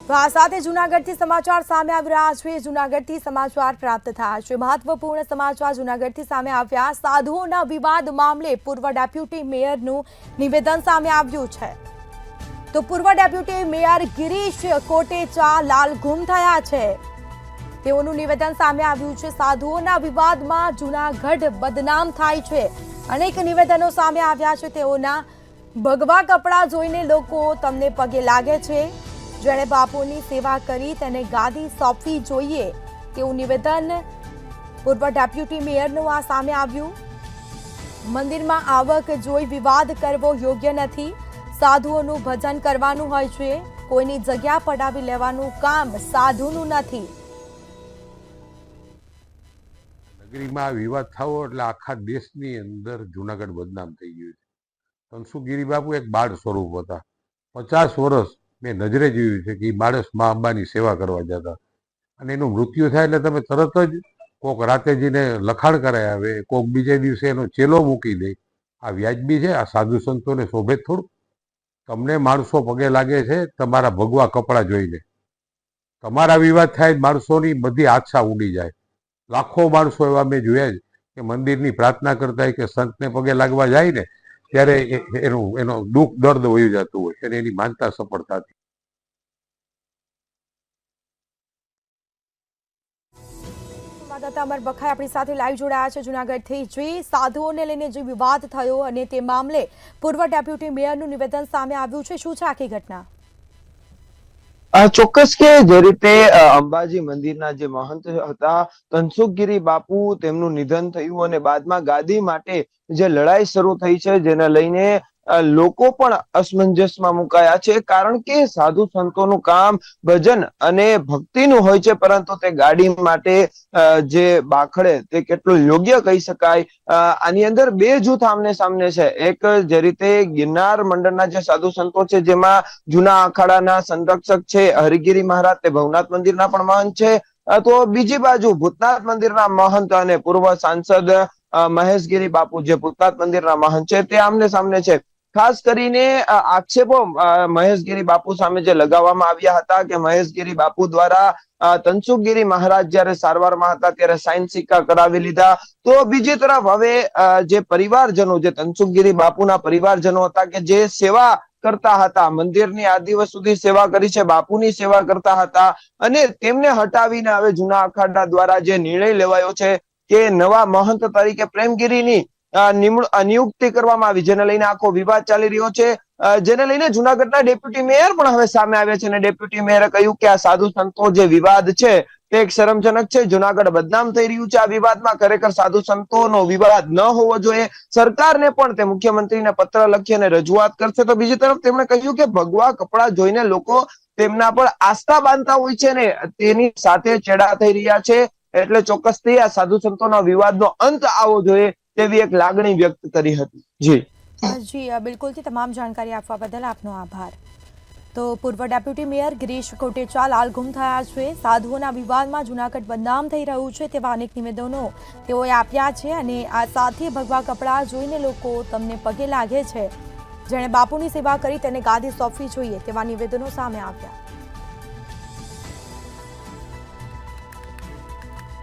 તો આ સાથે જૂનાગઢથી સમાચાર સામે આવી રહ્યા છે। જૂનાગઢથી સમાચાર પ્રાપ્ત થયા છે। મહત્વપૂર્ણ સમાચાર જૂનાગઢથી સામે આવ્યા। સાધુઓના વિવાદ મામલે પૂર્વ ડેપ્યુટી મેયરનું નિવેદન સામે આવ્યું છે। તો પૂર્વ ડેપ્યુટી મેયર ગિરીશ કોટેચા લાલ ગુમ થયા છે તેઓનું નિવેદન સામે આવ્યું છે। સાધુઓના વિવાદમાં જૂનાગઢ બદનામ થાય છે। અનેક નિવેદનો સામે આવ્યા છે। તેઓના ભગવા કપડા જોઈને લોકો તમને પગે લાગે છે। જેણે બાપુની સેવા કરી તેને ગાદી સોંપવી જોઈએ તેવું નિવેદન પૂર્વ ડેપ્યુટી મેયરનું આ સામે આવ્યું। મંદિરમાં આવક જોઈ વિવાદ કરવો યોગ્ય નથી। સાધુઓનું ભજન કરવાનું હોય છે। કોઈની જગ્યા પડાવી લેવાનું કામ સાધુનું નથી। નગરીમાં વિવાદ થવો એટલે આખા દેશની અંદર જૂનાગઢ બદનામ થઈ ગયું છે। તનસુખગીરી બાપુ એક બાળ સ્વરૂપ હતા। 50 વર્ષ મેં નજરે જોયું છે કે એ માણસ મા અંબાની સેવા કરવા જતા અને એનું મૃત્યુ થાય એટલે તમે તરત જ કોક રાતે જઈને લખાણ કરાય આવે, કોક બીજે દિવસે એનો ચેલો મૂકી દે। આ વ્યાજબી છે? આ સાધુ સંતોને શોભે થોડું? તમને માણસો પગે લાગે છે તમારા ભગવા કપડા જોઈને। તમારા વિવાદ થાય માણસોની બધી આછા ઉડી જાય। લાખો માણસો એવા મેં જોયા છે કે મંદિરની પ્રાર્થના કરતા હોય કે સંતને પગે લાગવા જાય ને ત્યારે એનો દુઃખ દર્દ વહી જતું હોય અને એની માનતા સફળ થતી। સંવાદદાતા અમર બખાઈ આપણી સાથે લાઈવ જોડાયા છે જૂનાગઢથી। જે સાધુઓને લઈને જે વિવાદ થયો અને તે મામલે પૂર્વ ડેપ્યુટી મેયરનું નિવેદન સામે આવ્યું છે, શું છે આખી ઘટના? ચોક્કસ કે જે રીતે અંબાજી મંદિરના જે મહંત હતા તનસુખગીરી બાપુ તેમનું નિધન થયું અને બાદમાં ગાદી માટે જે લડાઈ શરૂ થઈ છે જેને લઈને લોકો પણ અસમંજસમાં મુકાયા છે। કારણ કે સાધુ સંતોનું કામ ભજન અને ભક્તિનું હોય છે, પરંતુ તે ગાડી માટે જે બાખડે તે કેટલું યોગ્ય કહી શકાય। આની અંદર બે જૂથ આમને સામને છે। એક જે રીતે ગિરનાર મંડળના જે સાધુ સંતો છે જેમાં જૂના અખાડાના સંરક્ષક છે હરિગીરી મહારાજ, તે ભવનાથ મંદિરના પણ મહંત છે। તો બીજી બાજુ ભૂતનાથ મંદિરના મહંત અને પૂર્વ સાંસદ મહેશગીરી બાપુ જે ભૂતનાથ મંદિરના મહંત છે તે આમને સામને છે। ખાસ કરીને આક્ષેપો મહેશગીરી બાપુ સામે જે લગાવવામાં આવ્યા હતા કે મહેશગીરી બાપુ દ્વારા તનસુખગીરી મહારાજ જયારે સારવારમાં હતા ત્યારે સાઇન સિક્કા કરાવી લીધા। તો બીજી તરફ હવે જે પરિવારજનો, જે તનસુખગીરી બાપુના પરિવારજનો હતા કે જે સેવા કરતા હતા, મંદિરની આ દિવસ સુધી સેવા કરી છે, બાપુની સેવા કરતા હતા અને તેમને હટાવીને હવે જૂના અખાડા દ્વારા જે નિર્ણય લેવાયો છે કે નવા મહંત તરીકે પ્રેમગીરીની નિયુક્તિ કરવામાં આવી, જેને લઈને આખો વિવાદ ચાલી રહ્યો છે। જેને લઈને જૂનાગઢના ડેપ્યુટી મેયર પણ હવે સામે આવ્યા છે અને ડેપ્યુટી મેયરે કહ્યું કે આ સાધુ સંતો જે વિવાદ છે તે એક શરમજનક છે। જૂનાગઢ બદનામ થઈ રહ્યું છે આ વિવાદમાં। ખરેખર સાધુ સંતોનો વિવાદ ન હોવો જોઈએ। સરકારને પણ તે મુખ્યમંત્રીને પત્ર લખી અને રજૂઆત કરશે। તો બીજી તરફ તેમણે કહ્યું કે ભગવા કપડા જોઈને લોકો તેમના પર આસ્થા બાંધતા હોય છે ને તેની સાથે ચેડા થઈ રહ્યા છે। એટલે ચોક્કસથી આ સાધુ સંતોના વિવાદનો અંત આવવો જોઈએ તેવી એક લાગણી વ્યક્ત કરી હતી। જી બિલકુલથી તમામ જાણકારી આપવા બદલ આપનો આભાર। તો પૂર્વ ડેપ્યુટી મેયર ગિરીશ કોટેચા લાલ ગુમ થયા છે। સાધુઓના વિવાદમાં જૂનાગઢ બદનામ થઈ રહ્યું છે તેવા અનેક નિવેદનો તેઓએ આપ્યા છે અને આ સાથે ભગવા કપડાં જોઈને લોકો તમને પગે લાગે છે। જેણે બાપુની સેવા કરી તેને ગાદી સોંપવી જોઈએ તેવા નિવેદનો સામે આવ્યા।